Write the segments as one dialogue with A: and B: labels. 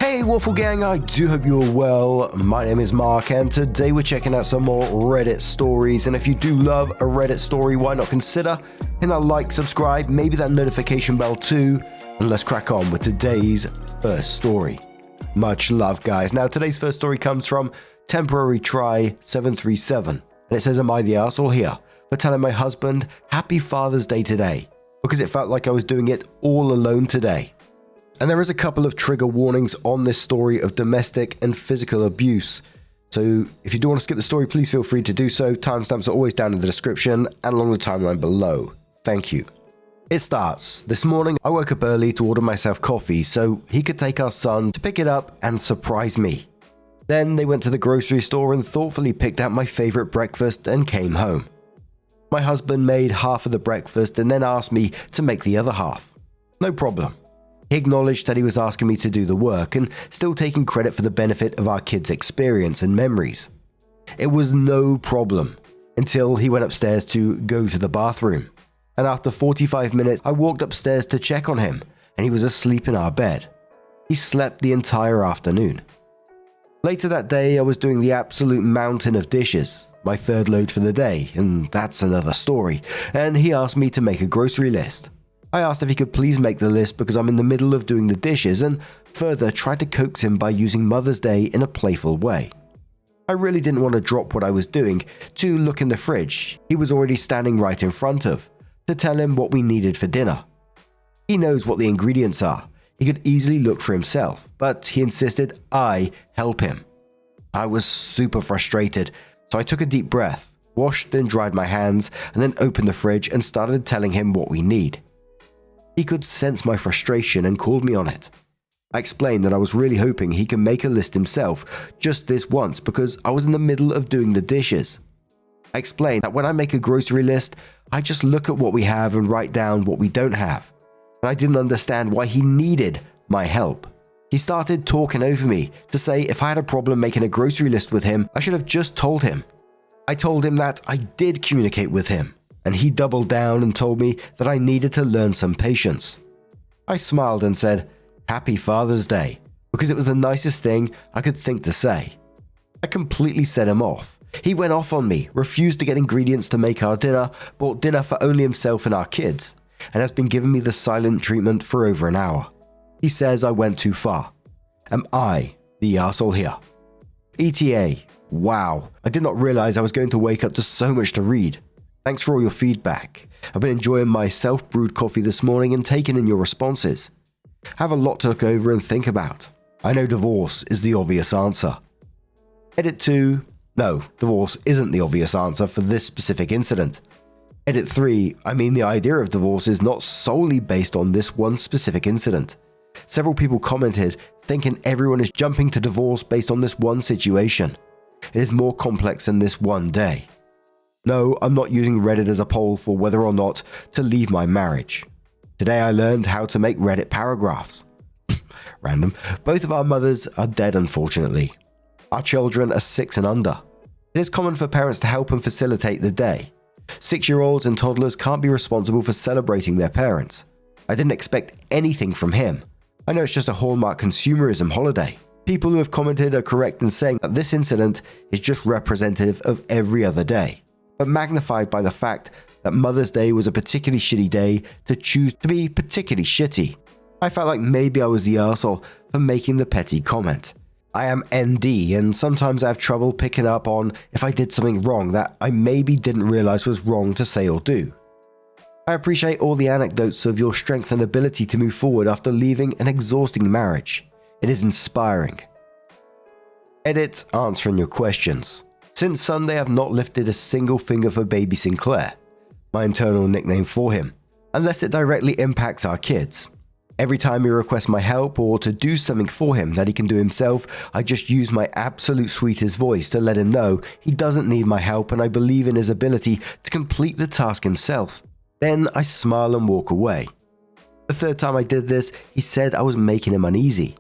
A: Hey Waffle Gang, I do hope you're well. My name is Mark and today we're checking out some more Reddit stories, and if you do love a Reddit story, why not consider hitting that like, subscribe, maybe that notification bell too, and let's crack on with today's first story. Much love guys. Now today's first story comes from Temporary Try 737, and it says, am I the arsehole here for telling my husband Happy Father's Day today because it felt like I was doing it all alone today? And there is a couple of trigger warnings on this story of domestic and physical abuse. So if you do want to skip the story, please feel free to do so. Timestamps are always down in the description and along the timeline below. Thank you. It starts, this morning I woke up early to order myself coffee so he could take our son to pick it up and surprise me. Then they went to the grocery store and thoughtfully picked out my favorite breakfast and came home. My husband made half of the breakfast and then asked me to make the other half. No problem. He acknowledged that he was asking me to do the work and still taking credit for the benefit of our kids' experience and memories. It was no problem until he went upstairs to go to the bathroom. And after 45 minutes, I walked upstairs to check on him and he was asleep in our bed. He slept the entire afternoon. Later that day, I was doing the absolute mountain of dishes, my third load for the day, and that's another story, and he asked me to make a grocery list. I asked if he could please make the list because I'm in the middle of doing the dishes, and further tried to coax him by using Mother's Day in a playful way. I really didn't want to drop what I was doing to look in the fridge he was already standing right in front of, to tell him what we needed for dinner. He knows what the ingredients are. He could easily look for himself, but he insisted I help him. I was super frustrated, so I took a deep breath, washed and dried my hands, and then opened the fridge and started telling him what we need. He could sense my frustration and called me on it. I explained that I was really hoping he could make a list himself just this once because I was in the middle of doing the dishes. I explained that when I make a grocery list, I just look at what we have and write down what we don't have. And I didn't understand why he needed my help. He started talking over me to say if I had a problem making a grocery list with him, I should have just told him. I told him that I did communicate with him. And he doubled down and told me that I needed to learn some patience. I smiled and said, Happy Father's Day, because it was the nicest thing I could think to say. I completely set him off. He went off on me, refused to get ingredients to make our dinner, bought dinner for only himself and our kids, and has been giving me the silent treatment for over an hour. He says I went too far. Am I the arsehole here? ETA. Wow, I did not realize I was going to wake up to so much to read. Thanks for all your feedback. I've been enjoying my self-brewed coffee this morning and taking in your responses. I have a lot to look over and think about. I know divorce is the obvious answer. Edit 2. No, divorce isn't the obvious answer for this specific incident. Edit 3. I mean, the idea of divorce is not solely based on this one specific incident. Several people commented thinking everyone is jumping to divorce based on this one situation. It is more complex than this one day. No, I'm not using Reddit as a poll for whether or not to leave my marriage. Today I learned how to make Reddit paragraphs. Random. Both of our mothers are dead, unfortunately. Our children are 6 and under. It is common for parents to help and facilitate the day. 6-year-olds and toddlers can't be responsible for celebrating their parents. I didn't expect anything from him. I know it's just a Hallmark consumerism holiday. People who have commented are correct in saying that this incident is just representative of every other day, but magnified by the fact that Mother's Day was a particularly shitty day to choose to be particularly shitty. I felt like maybe I was the arsehole for making the petty comment. I am ND and sometimes I have trouble picking up on if I did something wrong that I maybe didn't realize was wrong to say or do. I appreciate all the anecdotes of your strength and ability to move forward after leaving an exhausting marriage. It is inspiring. Edit answering your questions. Since Sunday, I've not lifted a single finger for baby Sinclair, my internal nickname for him, unless it directly impacts our kids. Every time he requests my help or to do something for him that he can do himself, I just use my absolute sweetest voice to let him know he doesn't need my help and I believe in his ability to complete the task himself. Then I smile and walk away. The third time I did this, he said I was making him uneasy.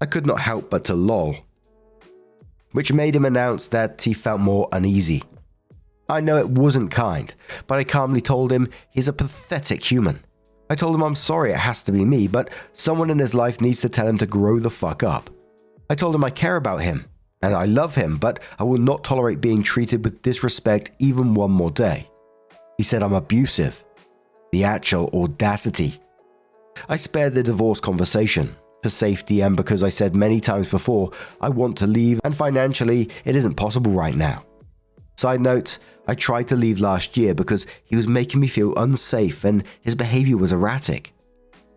A: I could not help but to lol, which made him announce that he felt more uneasy. I know it wasn't kind, but I calmly told him he's a pathetic human. I told him I'm sorry it has to be me, but someone in his life needs to tell him to grow the fuck up. I told him I care about him, and I love him, but I will not tolerate being treated with disrespect even one more day. He said I'm abusive. The actual audacity. I spared the divorce conversation, for safety and because I said many times before I want to leave and financially it isn't possible right now. Side note, I tried to leave last year because he was making me feel unsafe and his behavior was erratic.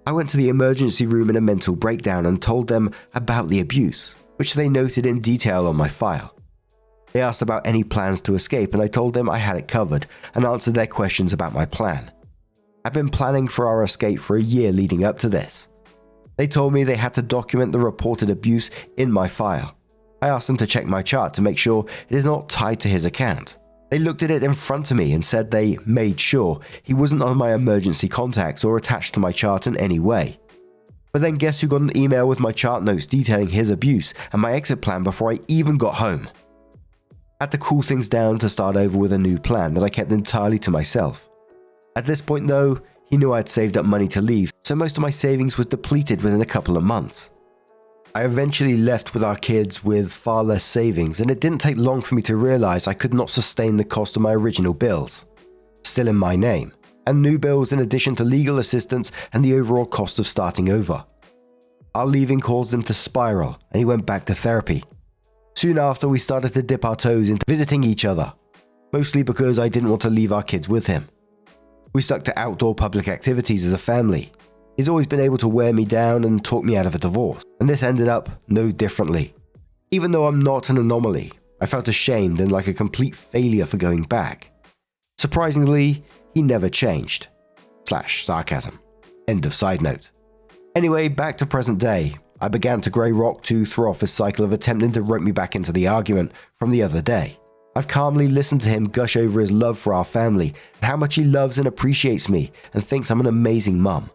A: I went to the emergency room in a mental breakdown and told them about the abuse, which they noted in detail on my file. They asked about any plans to escape and I told them I had it covered and answered their questions about my plan. I'd been planning for our escape for a year leading up to this. They told me they had to document the reported abuse in my file. I asked them to check my chart to make sure it is not tied to his account. They looked at it in front of me and said they made sure he wasn't on my emergency contacts or attached to my chart in any way. But then guess who got an email with my chart notes detailing his abuse and my exit plan before I even got home? I had to cool things down to start over with a new plan that I kept entirely to myself. At this point though, he knew I had saved up money to leave, so most of my savings was depleted within a couple of months. I eventually left with our kids with far less savings, and it didn't take long for me to realize I could not sustain the cost of my original bills, still in my name, and new bills in addition to legal assistance and the overall cost of starting over. Our leaving caused him to spiral, and he went back to therapy. Soon after, we started to dip our toes into visiting each other, mostly because I didn't want to leave our kids with him. We stuck to outdoor public activities as a family. He's always been able to wear me down and talk me out of a divorce, and this ended up no differently. Even though I'm not an anomaly, I felt ashamed and like a complete failure for going back. Surprisingly, he never changed. /sarcasm. End of side note. Anyway, back to present day. I began to grey rock to throw off his cycle of attempting to rope me back into the argument from the other day. I've calmly listened to him gush over his love for our family and how much he loves and appreciates me and thinks I'm an amazing mum.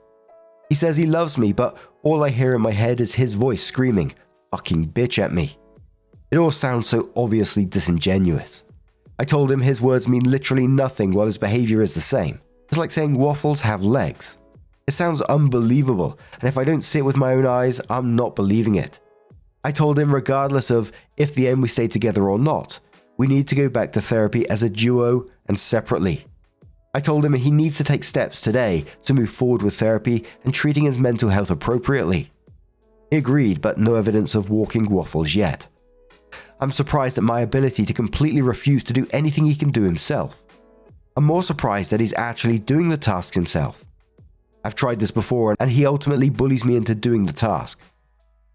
A: He says he loves me, but all I hear in my head is his voice screaming, "Fucking bitch" at me. It all sounds so obviously disingenuous. I told him his words mean literally nothing while his behavior is the same. It's like saying waffles have legs. It sounds unbelievable, and if I don't see it with my own eyes, I'm not believing it. I told him regardless of if the end we stay together or not, we need to go back to therapy as a duo and separately. I told him he needs to take steps today to move forward with therapy and treating his mental health appropriately. He agreed, but no evidence of walking waffles yet. I'm surprised at my ability to completely refuse to do anything he can do himself. I'm more surprised that he's actually doing the task himself. I've tried this before and he ultimately bullies me into doing the task.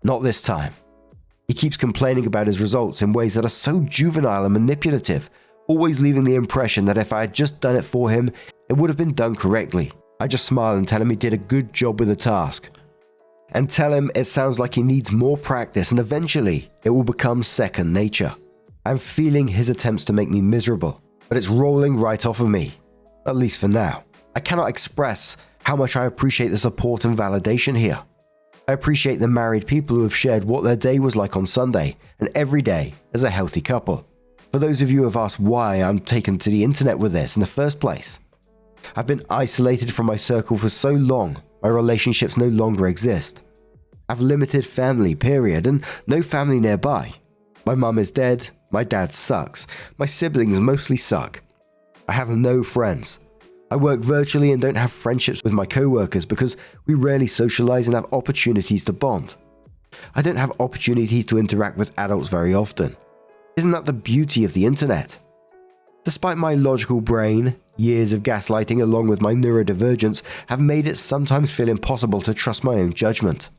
A: Not this time. He keeps complaining about his results in ways that are so juvenile and manipulative, always leaving the impression that if I had just done it for him, it would have been done correctly. I just smile and tell him he did a good job with the task. And tell him it sounds like he needs more practice and eventually it will become second nature. I'm feeling his attempts to make me miserable, but it's rolling right off of me, at least for now. I cannot express how much I appreciate the support and validation here. I appreciate the married people who have shared what their day was like on Sunday and every day as a healthy couple. For those of you who have asked why I'm taken to the internet with this in the first place, I've been isolated from my circle for so long, my relationships no longer exist. I've limited family, period, and no family nearby. My mum is dead, my dad sucks, my siblings mostly suck. I have no friends. I work virtually and don't have friendships with my co-workers because we rarely socialize and have opportunities to bond. I don't have opportunities to interact with adults very often. Isn't that the beauty of the internet? Despite my logical brain, years of gaslighting along with my neurodivergence have made it sometimes feel impossible to trust my own judgment.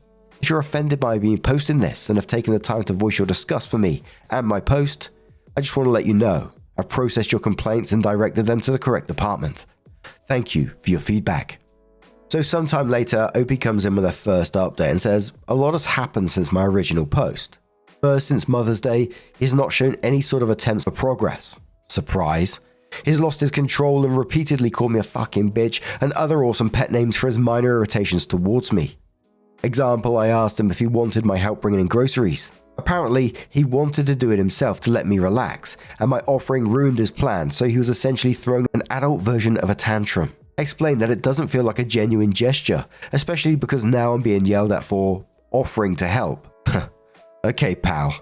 A: If you're offended by me posting this and have taken the time to voice your disgust for me and my post, I just want to let you know I've processed your complaints and directed them to the correct department. Thank you for your feedback. So sometime later, Opie comes in with her first update and says, a lot has happened since my original post. First, since Mother's Day, he has not shown any sort of attempts for progress. Surprise. He's lost his control and repeatedly called me a fucking bitch and other awesome pet names for his minor irritations towards me. Example, I asked him if he wanted my help bringing in groceries. Apparently, he wanted to do it himself to let me relax, and my offering ruined his plan, so he was essentially throwing an adult version of a tantrum. I explained that it doesn't feel like a genuine gesture, especially because now I'm being yelled at for offering to help. Okay, pal.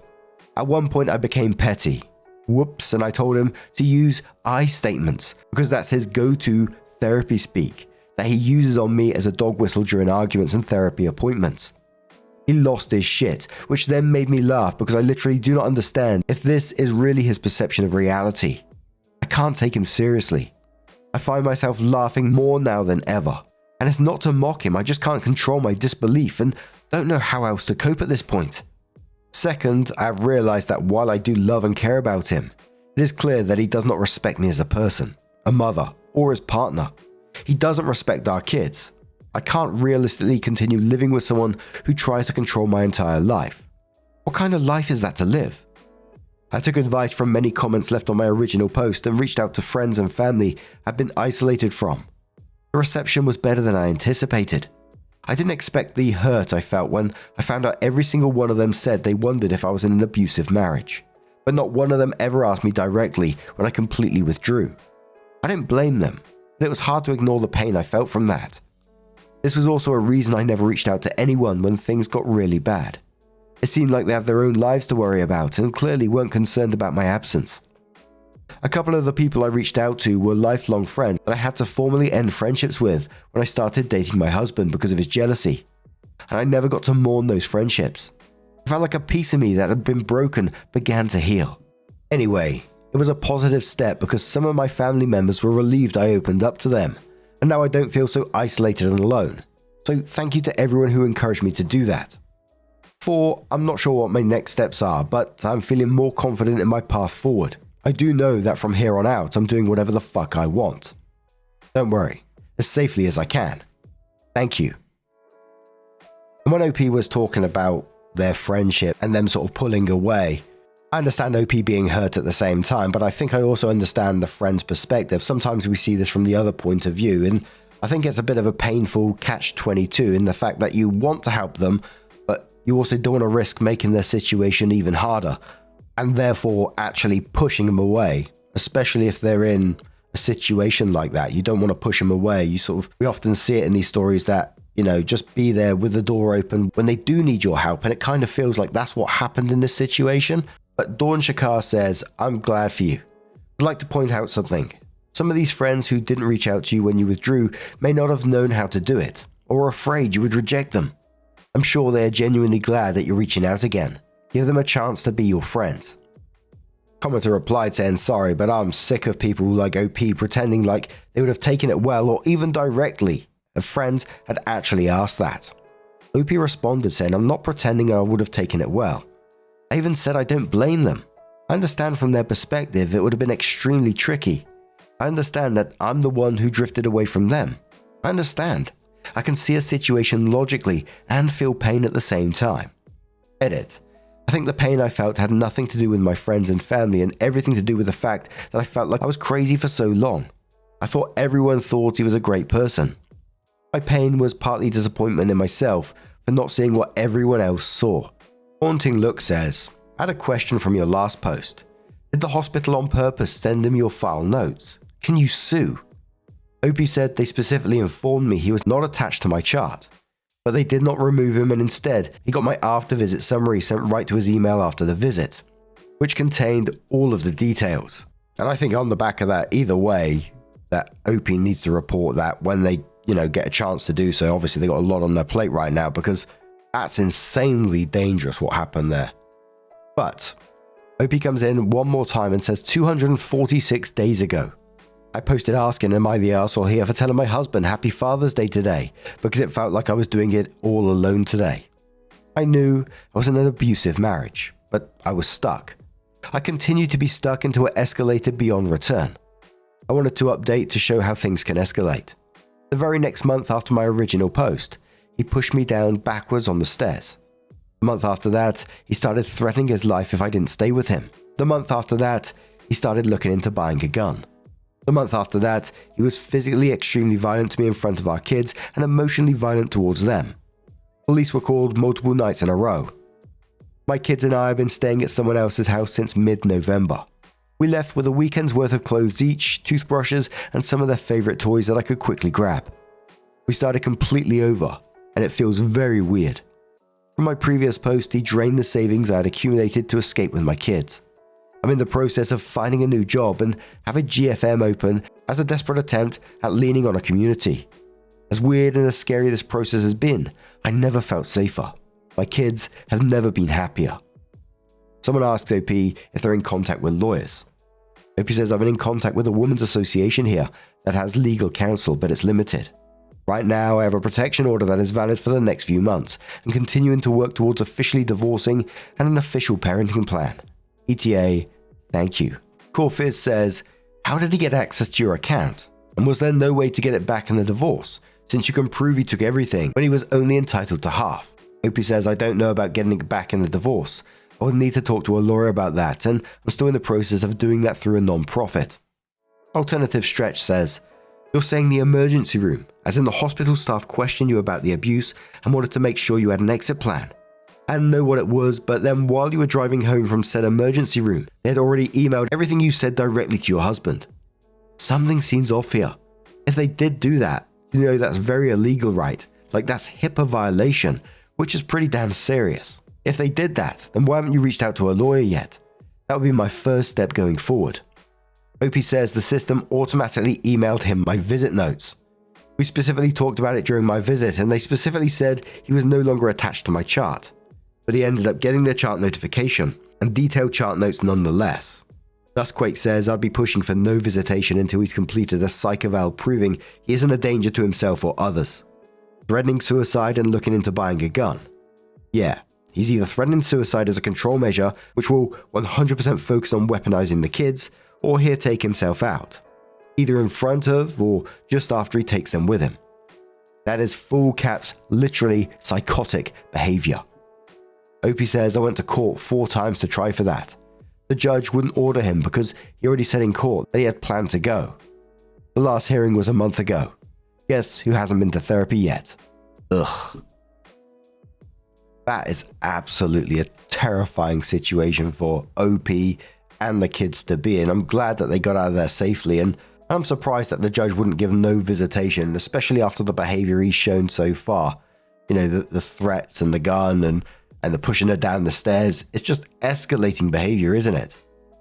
A: At one point I became petty. Whoops, and I told him to use I statements because that's his go-to therapy speak that he uses on me as a dog whistle during arguments and therapy appointments. He lost his shit, which then made me laugh because I literally do not understand if this is really his perception of reality. I can't take him seriously. I find myself laughing more now than ever. And it's not to mock him, I just can't control my disbelief and don't know how else to cope at this point. Second, I have realized that while I do love and care about him, it is clear that he does not respect me as a person, a mother, or as partner. He doesn't respect our kids. I can't realistically continue living with someone who tries to control my entire life. What kind of life is that to live? I took advice from many comments left on my original post and reached out to friends and family I've been isolated from. The reception was better than I anticipated. I didn't expect the hurt I felt when I found out every single one of them said they wondered if I was in an abusive marriage, but not one of them ever asked me directly when I completely withdrew. I didn't blame them, but it was hard to ignore the pain I felt from that. This was also a reason I never reached out to anyone when things got really bad. It seemed like they had their own lives to worry about and clearly weren't concerned about my absence. A couple of the people I reached out to were lifelong friends that I had to formally end friendships with when I started dating my husband because of his jealousy, and I never got to mourn those friendships. I felt like a piece of me that had been broken began to heal. Anyway, it was a positive step because some of my family members were relieved I opened up to them, and now I don't feel so isolated and alone. So thank you to everyone who encouraged me to do that. 4, I'm not sure what my next steps are, but I'm feeling more confident in my path forward. I do know that from here on out, I'm doing whatever the fuck I want. Don't worry, as safely as I can. Thank you. And when OP was talking about their friendship and them sort of pulling away, I understand OP being hurt at the same time, but I think I also understand the friend's perspective. Sometimes we see this from the other point of view, and I think it's a bit of a painful catch-22 in the fact that you want to help them, but you also don't want to risk making their situation even harder, and therefore actually pushing them away, especially if they're in a situation like that. You don't want to push them away. We often see it in these stories that, just be there with the door open when they do need your help, and it kind of feels like that's what happened in this situation. But Dawn Shakar says, I'm glad for you. I'd like to point out something. Some of these friends who didn't reach out to you when you withdrew may not have known how to do it, or were afraid you would reject them. I'm sure they are genuinely glad that you're reaching out again. Give them a chance to be your friends. Commenter replied saying, sorry, but I'm sick of people like OP pretending like they would have taken it well or even directly if friends had actually asked that. OP responded saying, I'm not pretending I would have taken it well. I even said I don't blame them. I understand from their perspective it would have been extremely tricky. I understand that I'm the one who drifted away from them. I understand. I can see a situation logically and feel pain at the same time. Edit. I think the pain I felt had nothing to do with my friends and family and everything to do with the fact that I felt like I was crazy for so long. I thought everyone thought he was a great person. My pain was partly disappointment in myself for not seeing what everyone else saw. Haunting Look says, I had a question from your last post. Did the hospital on purpose send him your file notes? Can you sue? OP said they specifically informed me he was not attached to my chart. But they did not remove him, and instead he got my after-visit summary sent right to his email after the visit, which contained all of the details. And I think on the back of that, either way, that OP needs to report that when they, get a chance to do so. Obviously, they got a lot on their plate right now because that's insanely dangerous what happened there. But OP comes in one more time and says 246 days ago. I posted asking, am I the arsehole here for telling my husband Happy Father's Day today because it felt like I was doing it all alone today. I knew I was in an abusive marriage, but I was stuck. I continued to be stuck until it escalated beyond return. I wanted to update to show how things can escalate. The very next month after my original post, he pushed me down backwards on the stairs. The month after that, he started threatening his life if I didn't stay with him. The month after that, he started looking into buying a gun. The month after that, he was physically extremely violent to me in front of our kids and emotionally violent towards them. Police were called multiple nights in a row. My kids and I have been staying at someone else's house since mid-November. We left with a weekend's worth of clothes each, toothbrushes, and some of their favorite toys that I could quickly grab. We started completely over, and it feels very weird. From my previous post, he drained the savings I had accumulated to escape with my kids. I'm in the process of finding a new job and have a GFM open as a desperate attempt at leaning on a community. As weird and as scary this process has been, I never felt safer. My kids have never been happier. Someone asks OP if they're in contact with lawyers. OP says, I've been in contact with a women's association here that has legal counsel, but it's limited. Right now, I have a protection order that is valid for the next few months and continuing to work towards officially divorcing and an official parenting plan. ETA, thank you. Corfiz says, how did he get access to your account? And was there no way to get it back in the divorce, since you can prove he took everything when he was only entitled to half? OP says, I don't know about getting it back in the divorce. I would need to talk to a lawyer about that, and I'm still in the process of doing that through a non-profit. Alternative Stretch says, you're saying the emergency room, as in the hospital staff questioned you about the abuse and wanted to make sure you had an exit plan. I didn't know what it was, but then while you were driving home from said emergency room, they had already emailed everything you said directly to your husband. Something seems off here. If they did do that, you know that's very illegal, right? Like that's HIPAA violation, which is pretty damn serious. If they did that, then why haven't you reached out to a lawyer yet? That would be my first step going forward. OP says the system automatically emailed him my visit notes. We specifically talked about it during my visit, and they specifically said he was no longer attached to my chart. But he ended up getting the chart notification and detailed chart notes nonetheless. Dustquake says I'd be pushing for no visitation until he's completed a psych eval proving he isn't a danger to himself or others. Threatening suicide and looking into buying a gun. Yeah, he's either threatening suicide as a control measure, which will 100% focus on weaponizing the kids, or he'll take himself out, either in front of or just after he takes them with him. That is full caps, literally psychotic behavior. OP says I went to court 4 times to try for that. The judge wouldn't order him because he already said in court that he had planned to go. The last hearing was a month ago. Guess who hasn't been to therapy yet? Ugh. That is absolutely a terrifying situation for OP and the kids to be in. I'm glad that they got out of there safely, and I'm surprised that the judge wouldn't give no visitation, especially after the behavior he's shown so far. You know, the threats and the gun and the pushing her down the stairs. It's just escalating behavior, isn't it?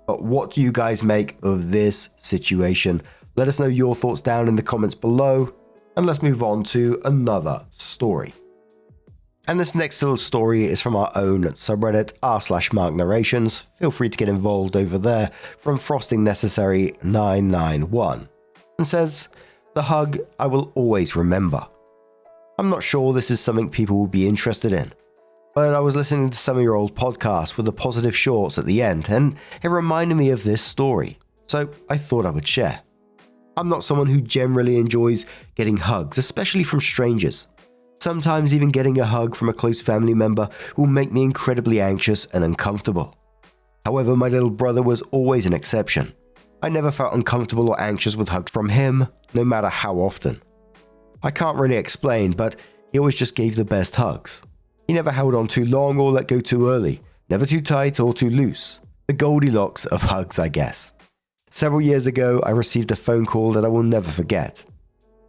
A: But what do you guys make of this situation? Let us know your thoughts down in the comments below, and let's move on to another story. And this next little story is from our own subreddit, r/Mark Narrations. Feel free to get involved over there, from Frosting Necessary 991. And says, the hug I will always remember. I'm not sure this is something people will be interested in, but I was listening to some of your old podcasts with the positive shorts at the end, and it reminded me of this story, so I thought I would share. I'm not someone who generally enjoys getting hugs, especially from strangers. Sometimes even getting a hug from a close family member will make me incredibly anxious and uncomfortable. However, my little brother was always an exception. I never felt uncomfortable or anxious with hugs from him, no matter how often. I can't really explain, but he always just gave the best hugs. He never held on too long or let go too early, never too tight or too loose. The Goldilocks of hugs, I guess. Several years ago, I received a phone call that I will never forget.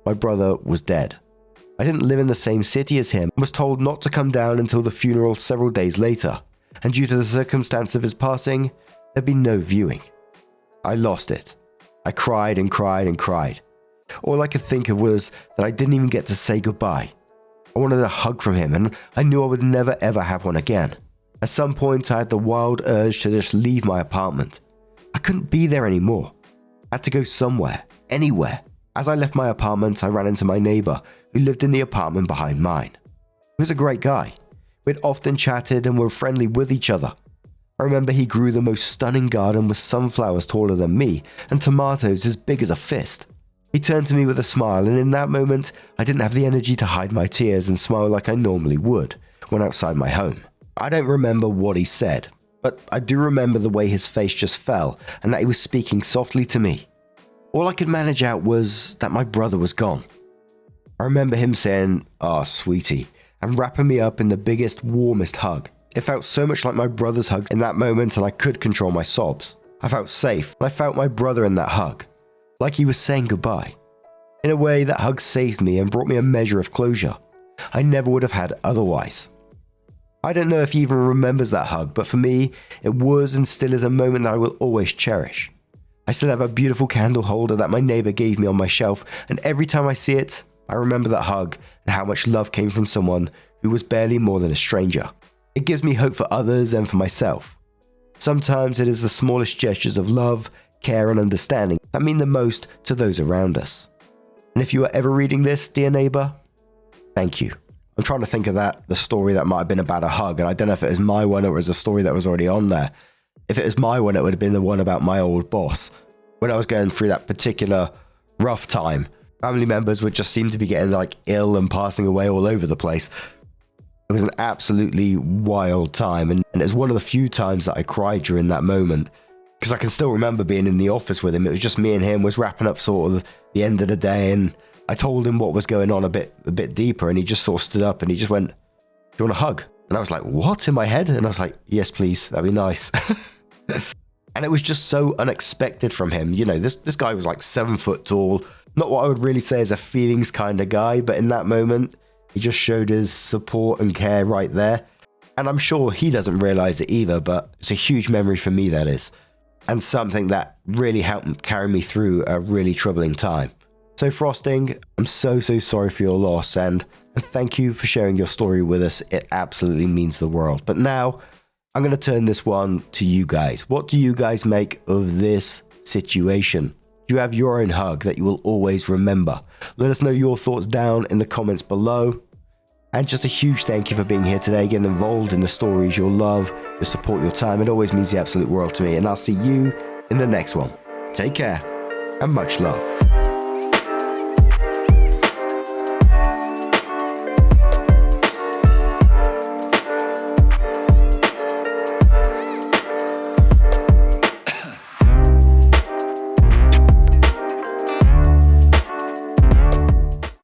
A: My brother was dead. I didn't live in the same city as him and was told not to come down until the funeral several days later, and due to the circumstance of his passing, there'd be no viewing. I lost it. I cried and cried and cried. All I could think of was that I didn't even get to say goodbye. I wanted a hug from him, and I knew I would never ever have one again. At some point, I had the wild urge to just leave my apartment. I couldn't be there anymore. I had to go somewhere, anywhere. As I left my apartment, I ran into my neighbor, who lived in the apartment behind mine. He was a great guy. We'd often chatted and were friendly with each other. I remember he grew the most stunning garden with sunflowers taller than me and tomatoes as big as a fist. He turned to me with a smile, and in that moment, I didn't have the energy to hide my tears and smile like I normally would when outside my home. I don't remember what he said, but I do remember the way his face just fell and that he was speaking softly to me. All I could manage out was that my brother was gone. I remember him saying, "Ah, sweetie," and wrapping me up in the biggest, warmest hug. It felt so much like my brother's hug in that moment, and I could control my sobs. I felt safe, and I felt my brother in that hug, like he was saying goodbye. In a way, that hug saved me and brought me a measure of closure I never would have had otherwise. I don't know if he even remembers that hug, but for me, it was and still is a moment that I will always cherish. I still have a beautiful candle holder that my neighbor gave me on my shelf, and every time I see it, I remember that hug and how much love came from someone who was barely more than a stranger. It gives me hope for others and for myself. Sometimes it is the smallest gestures of love, care, and understanding that mean the most to those around us. And if you are ever reading this, dear neighbor, thank you. I'm trying to think of the story that might have been about a hug, and I don't know if it was my one or it was a story that was already on there. If it was my one, it would have been the one about my old boss. When I was going through that particular rough time, family members would just seem to be getting ill and passing away all over the place. It was an absolutely wild time, and it was one of the few times that I cried during that moment, because I can still remember being in the office with him. It was just me and him, was wrapping up sort of the end of the day, and I told him what was going on a bit deeper, and he just sort of stood up and he just went, "Do you want a hug?" And I was like, "What?" in my head, and I was like, "Yes, please, that'd be nice." And it was just so unexpected from him. You know, this guy was 7 foot tall, not what I would really say is a feelings kind of guy, but in that moment, he just showed his support and care right there. And I'm sure he doesn't realize it either, but it's a huge memory for me, that is, and something that really helped carry me through a really troubling time. So Frosting, I'm so sorry for your loss, and thank you for sharing your story with us. It absolutely means the world. But now, I'm going to turn this one to you guys. What do you guys make of this situation? Do you have your own hug that you will always remember? Let us know your thoughts down in the comments below. And just a huge thank you for being here today, getting involved in the stories, your love, your support, your time. It always means the absolute world to me. And I'll see you in the next one. Take care and much love.